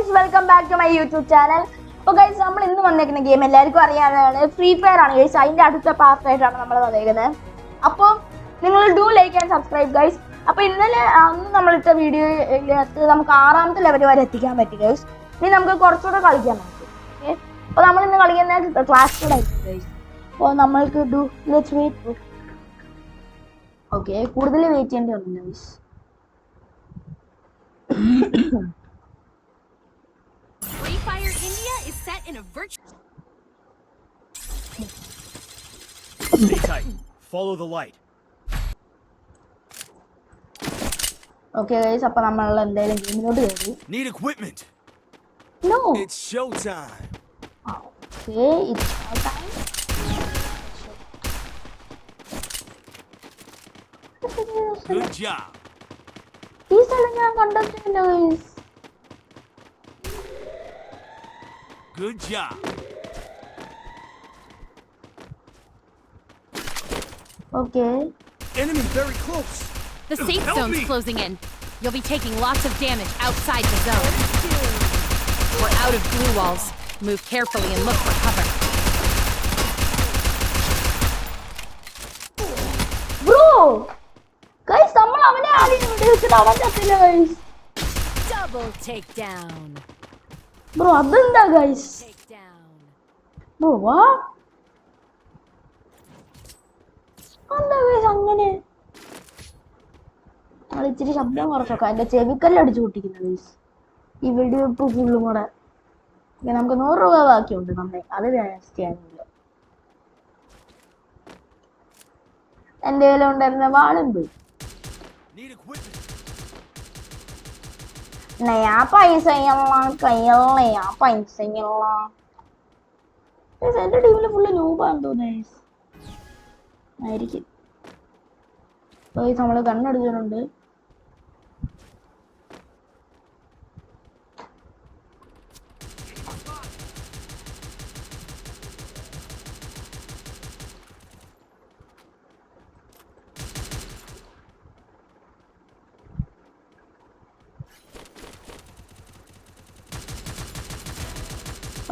Guys welcome back to my YouTube channel. അപ്പോൾ guys നമ്മൾ ഇന്ന് വന്നേക്കുന്ന ഗെയിം എല്ലാവർക്കും അറിയാവുന്നതാണ്, ഫ്രീ ഫയർ ആണ് ഗൈസ്. അതിൻ്റെ അടുത്ത പാർട്ടായിട്ടാണ് നമ്മൾ വന്നേക്കുന്നത്. അപ്പോൾ നിങ്ങൾ do like and subscribe guys. അപ്പോൾ അന്ന് നമ്മളിട്ട വീഡിയോയിലകത്ത് നമുക്ക് 6ാമത്തെ ലെവൽ വരെ എത്തിക്കാൻ പറ്റി ഗൈസ്. ഇനി നമുക്ക് കുറച്ചുകൂടെ കളിക്കാൻ പറ്റും. ഓക്കെ, അപ്പോൾ നമ്മൾ ഇന്ന് കളിക്കുന്ന ക്ലാസ് കൂടെ ആയിരിക്കും ഗൈസ്. അപ്പോൾ നമ്മൾക്ക് ലെറ്റ്സ് വെയിറ്റ്. ഓക്കെ, കൂടുതൽ വെയിറ്റ് ചെയ്യേണ്ടി വന്നു guys. Free Fire India is set in a virtual. Stay tight. Follow the light. Okay guys, appo nammal endayilum gamilote keri. Need equipment. No. It's showtime. Okay, it's showtime. Good job. Ee സ്ഥലം ഞാൻ കണ്ടിട്ടില്ല guys. Good job. Okay. Enemy very close. The safe zone's closing in. You'll be taking lots of damage outside the zone. We're out of blue walls. Move carefully and look for cover. Bro! Guys, നമ്മൾ അവനെ ആദ്യം വിളിച്ചിട്ട് അവൻ ചത്തില്ല guys. Double takedown. Bro, അതെന്താ guys? Takedown. Bro, what? എന്താ guys അങ്ങനെ? ഇച്ചിരി ശബ്ദം കുറച്ചൊക്കെ എൻ്റെ ചെവിക്കല്ല് അടിച്ചു പൊട്ടിക്കുന്നു ഗൈസ്. ഈ വീഡിയോ ഇപ്പോൾ ഫുള്ളും കൂടെ നമുക്ക് 100 രൂപ ബാക്കിയുണ്ട്. നന്നായി, അത് വേസ്റ്റ് ചെയ്യാനില്ല. എൻ്റെ കയ്യിലും ഉണ്ടായിരുന്ന വാളും പോയി. നയാ പൈസയുള്ള കയ്യുള്ള പൈസയുള്ള എൻ്റെ ടീമിൽ ഫുള്ള് നൂബാന്ന് തോന്നുന്നു ആയിരിക്കും. നമ്മൾ കണ്ണടിച്ചിട്ടുണ്ട്.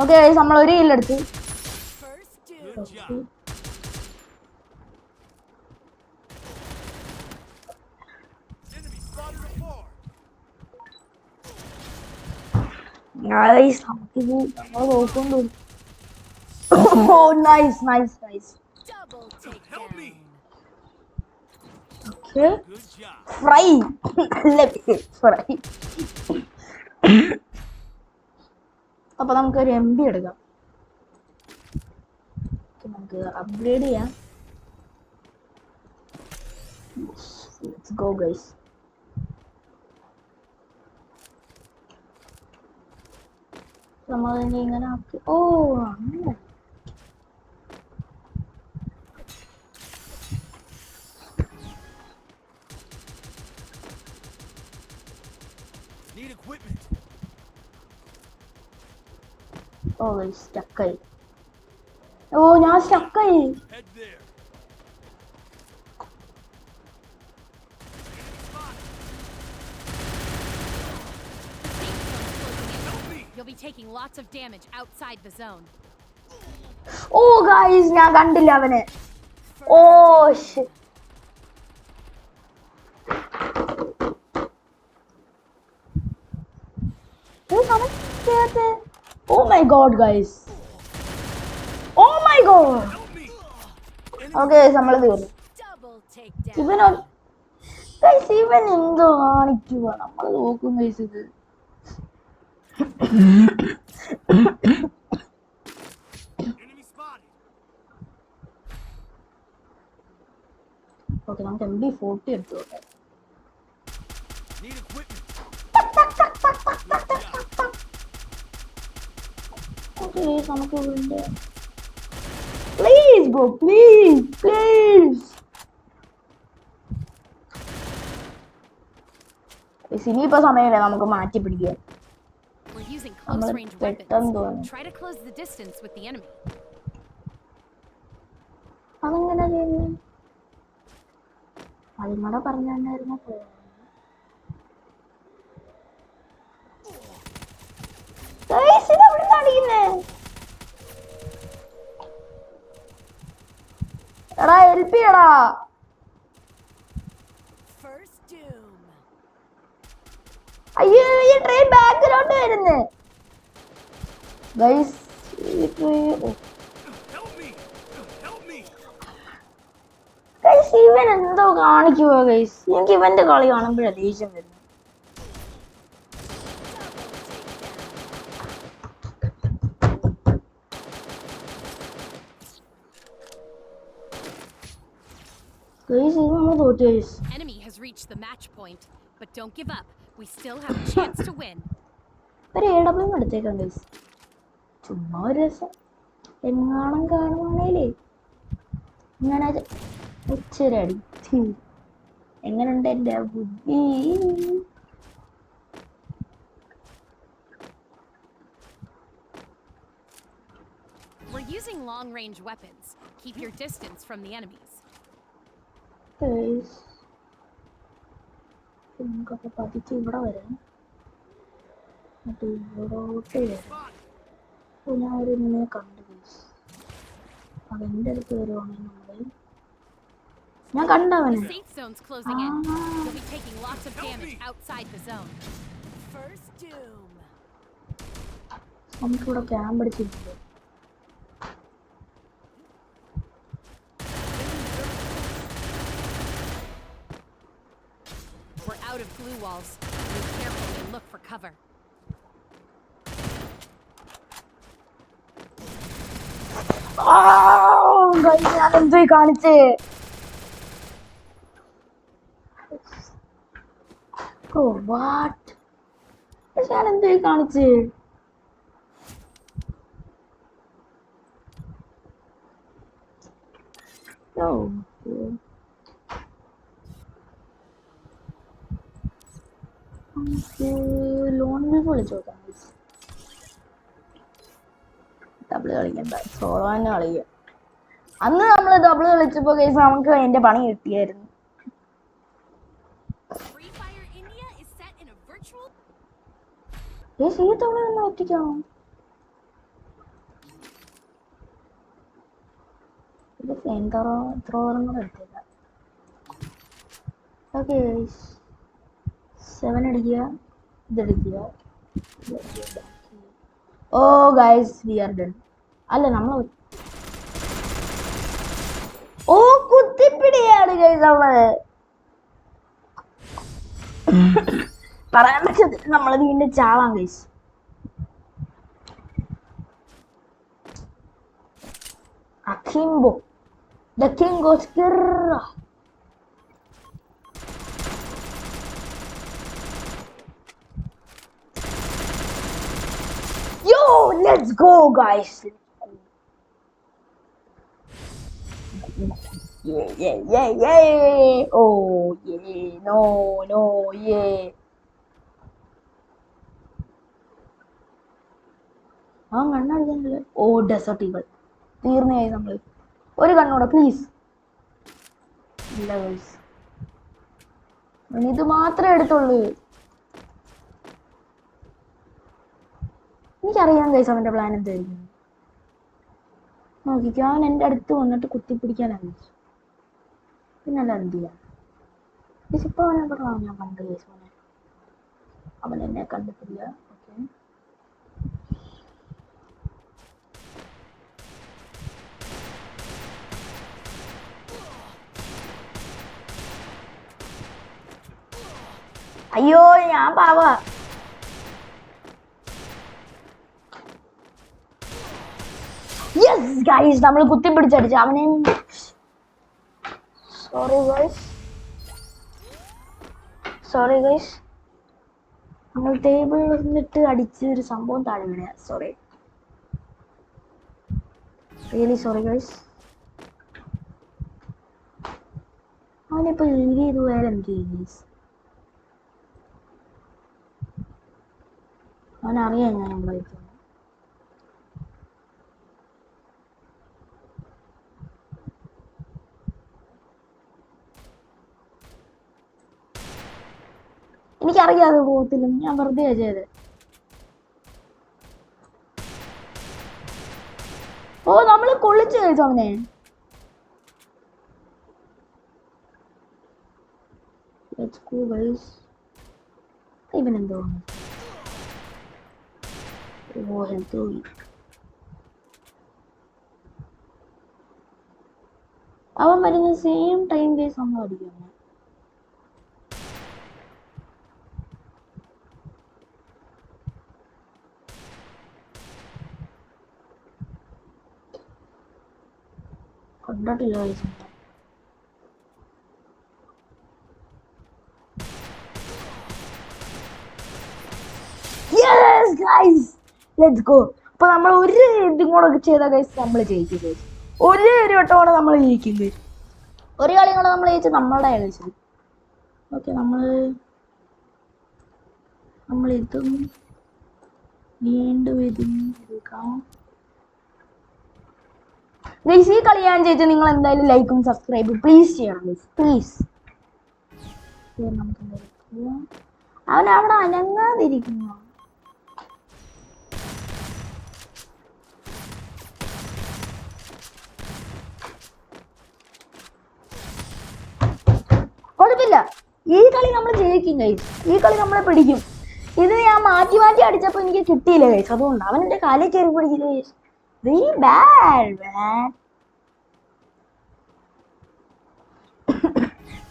ഓക്കെ, നമ്മൾ ഒരു കില്ലെടുത്ത്. Nice, നമ്മൾ നോക്കുന്നു. Oh, nice. Double takedown. Okay. Fry. Fry. അപ്പൊ നമുക്കൊരു MB എടുക്കാം. നമുക്ക് അപ്ഗ്രേഡ് ചെയ്യാം. Let's go guys. നമ്മളിനി ഇങ്ങനെ ആക്കി. ഓ അങ്ങനെ. Need equipment. ഓ സ്റ്റക്കായി. ഓ ഞാൻ സ്റ്റക്കായി. Head there. You'll be taking lots of damage outside the zone. Oh guys, ഞാൻ കണ്ടില്ല അവനെ. Oh shit. Oh my god guys. Oh my god. Okay, നമ്മൾ തീർന്നു. Double takedown. ഇവൻ എന്തോ കാണിക്കുക. നമ്മൾ നോക്കും ഗൈസ് ഇത്. ഓക്കെ, നമുക്ക് MB40 എടുത്തു നോക്കാം. ഓക്കെ, നമുക്ക് ഇവിടെ പ്ലീസ് ബ്രോ, പ്ലീസ്. ഇനിയിപ്പോ സമയമില്ല, നമുക്ക് മാറ്റി പിടിക്കാം. We're using close range പെട്ടെന്ന് weapons. Try to close the distance with the enemy. അതെങ്ങനെ ചെയ്യുന്നു? അതും കൂടെ പറഞ്ഞു. ടിപ്പിയടാ. അയ്യോ ഈ ട്രെയിൻ ബാക്കിലോട്ട് വരുന്നു ഗൈസ്. ഈ train Help me! Help me! Guys ഇവൻ എന്തോ കാണിക്കുവോ ഗൈസ്. എനിക്ക് ഇവന്റെ കളി കാണുമ്പോഴാ ദേഷ്യം വരുന്നു. ഗൈസ് ഇത് നമ്മൾ തോറ്റു guys. Enemy has reached the match point, but don't give up. We still have a chance to win. ഒരു AW എടുത്തേക്കാം ഗൈസ്. ചുമ്മാ ഒരു രസം എങ്ങാണം കാണുവാണേലേ ഇങ്ങനെ ഉച്ചരടി. എങ്ങനുണ്ട് എൻ്റെ ബുദ്ധി? We're using long-range weapons. Keep your distance from the enemies. Guys നമുക്കപ്പോൾ പതിച്ച് ഇവിടെ വരാം. എന്നിട്ട് ഇവിടോട്ട് വരാം. അപ്പോൾ ഞാൻ ഒരു ഇങ്ങനെ കണ്ടു ഗൈസ്. അവൻ്റെ അടുത്ത് വരുവാണെങ്കിൽ നമ്മൾ ഞാൻ കണ്ടവനെ. The safe zone's closing in. You'll be taking lots of damage outside the zone. First doom. നമുക്കിവിടെ ക്യാമ്പ് അടിച്ചിട്ടുണ്ട്. We're out of glue walls. Be careful and look for cover. ഞാൻ എന്തോ കാണിച്ചേ. ഞാൻ എന്തോ കാണിച്ചേ. ലോൺ വീക്ക് വിളിച്ചോക്കാം. ഡബിൾ കളിക്കണ്ട, സോളോ തന്നെ കളിക്കാം. അന്ന് നമ്മൾ ഡബിൾ കളിച്ചപ്പോ കേസ് നമുക്ക് അതിന്റെ പണി കിട്ടിയായിരുന്നു. Free Fire India is set in a virtual. Case ഈ തവണ നമ്മൾ ഒറ്റയ്ക്കാണോ? ഇത് ഫ്ലെയിം ത്രോറും കൂടെ എടുത്തേക്കാം. ഓക്കെ 7 അടിക്കുക, ഇതെടുക്കുക. ഓ ഗൈസ് വി ആർ ഡൺ. അല്ല നമ്മൾ ഓ കുത്തിപ്പിടിയാണ് ഗൈസ്. നമ്മള് പറയാൻ പറ്റത്തില്ല, നമ്മള് വീണ്ടും ചാവാം guys. Akimbo the king goes കിർറ. Yo, let's go, guys. Yeah. Oh, yeah. No, yeah. ആ കണ്ണടിക്കാനല്ലേ. ഓ ഡെസേർട്ട് ഈഗിൾ തീർന്നയായി. നമ്മൾ ഒരു കണ്ണൂടെ പ്ലീസ്. ഇല്ല ഗൈസ്, ഇത് മാത്രമേ എടുത്തുള്ളൂ. എനിക്കറിയാം ഗൈസ് അവൻ്റെ പ്ലാൻ എന്തായിരിക്കും. നോക്കിക്കോ, അവൻ എൻ്റെ അടുത്ത് വന്നിട്ട് കുത്തിപ്പിടിക്കാനാണ്. പിന്നല്ല എന്ത് ചെയ്യാം ഗൈസ്. ഇപ്പോൾ അവനെ പറഞ്ഞാൽ ഞാൻ കണ്ടു ഗൈസ്. അവൻ എന്നെ കണ്ടിട്ടില്ല. ഓക്കെ അയ്യോ ഞാൻ പാവാ. യെസ് ഗൈസ് നമ്മൾ കുത്തിപ്പിടിച്ചടിച്ചു അവനെ. സോറി ഗൈസ് നമ്മൾ ടേബിളിൽ നിന്നിട്ട് അടിച്ച് ഒരു സംഭവം താഴെ വീണ. Sorry, really sorry guys. അവനിപ്പോൾ ലീവ് ചെയ്ത് പോയാൽ എന്ത് ചെയ്യും ഗൈസ്? അവനറിയാം ഞാൻ നമ്മളെ. എനിക്കറിയാതെ പോകത്തില്ല, ഞാൻ വെറുതെ ചെയ്ത്. ഓ നമ്മള് കൊള്ളിച്ചു കഴിച്ചു അവനെ. Let's go guys. ഇവനെന്തോ ഹെൽത്ത് പോയി. അവൻ വരുന്ന സെയിം ടൈം ഗൈസ് നമ്മൾ അടിക്കണം. കണ്ടിട്ടില്ല guys. Yes guys, let's go. അപ്പൊ നമ്മൾ ഒരു ഇതും കൂടെ ചെയ്ത ഗൈസ് നമ്മൾ ജയിക്കും ഗൈസ്. ഒരു വട്ടമാണ് നമ്മൾ ജയിക്കും ഗൈസ്. ഒരു കളി കൂടെ നമ്മൾ ജയിച്ചത് നമ്മളുടെ കളിച്ചത്. ഓക്കെ, നമ്മൾ ഇതും വീണ്ടും എടുക്കാം ഗൈസ്. ഈ കളി ഞാൻ ജയിച്ചാൽ നിങ്ങൾ എന്തായാലും ലൈക്കും സബ്സ്ക്രൈബും പ്ലീസ് ചെയ്യണം ഗൈസ്, പ്ലീസ്. അവൻ അവിടെ അനങ്ങാതിരിക്കുന്നു. കുഴപ്പമില്ല, ഈ കളി നമ്മൾ ജയിക്കും ഗൈസ്. ഈ കളി നമ്മളെ പിടിക്കും. ഇത് ഞാൻ മാറ്റി അടിച്ചപ്പോൾ എനിക്ക് കിട്ടിയില്ല ഗൈസ്. അതുകൊണ്ട് അവൻ എന്റെ കാലിൽ കയറി പിടിക്കില്ല ഗൈസ്. വെരി ബാഡ് മാൻ.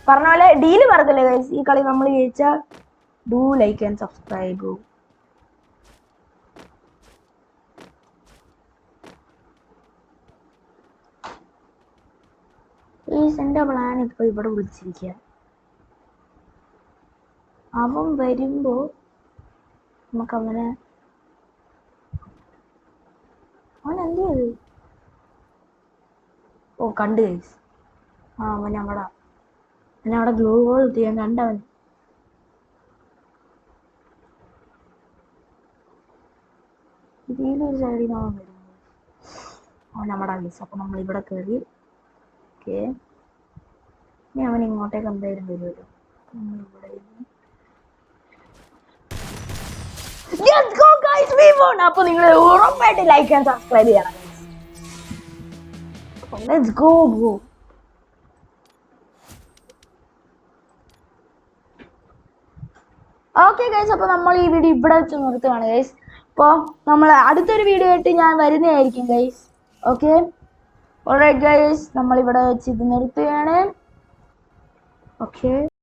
പറഞ്ഞ പോലെ ഡീല് പറഞ്ഞില്ലേ ഗൈസ്, ഈ കളി നമ്മൾ ജയിച്ചാൽ ഡു ലൈക്ക് ആൻഡ് സബ്സ്ക്രൈബ്. എന്റെ പ്ലാൻ ഇപ്പൊ ഇവിടെ വിളിച്ചിരിക്കുക. അവൻ വരുമ്പോ നമുക്ക് അവൻ എന്ത് ചെയ്തു? ഓ കണ്ടു ഗൈസ്. അവൻ അവിടെ ഗ്ലൂ ബോൾ എത്തിയാൻ കണ്ടവൻ. ഇതിലൊരു സൈഡിൽ നിന്ന് അവൻ വരുന്നു. അവൻ നമ്മുടെ ഗൈസ്. അപ്പൊ നമ്മൾ ഇവിടെ കയറി. ഓക്കെ, ഇനി അവൻ ഇങ്ങോട്ടേക്ക് എന്തായാലും വരുമല്ലോ. നമ്മളിവിടെ അപ്പൊ നിങ്ങൾ ഉറപ്പായിട്ട് ലൈക്ക് ആൻഡ് സബ്സ്ക്രൈബ് ചെയ്യണം. Let's go bro. Okay guys, അപ്പൊ നമ്മൾ ഈ വീഡിയോ ഇവിടെ വെച്ച് നിർത്തുകയാണ് ഗൈസ്. അപ്പോൾ നമ്മൾ അടുത്തൊരു വീഡിയോ ആയിട്ട് ഞാൻ വരുന്നതായിരിക്കും ഗൈസ്. ഓക്കെ, ഓൾറൈറ്റ് ഗൈസ്, നമ്മൾ ഇവിടെ വെച്ച് ഇത് നിർത്തുകയാണ്. ഓക്കെ.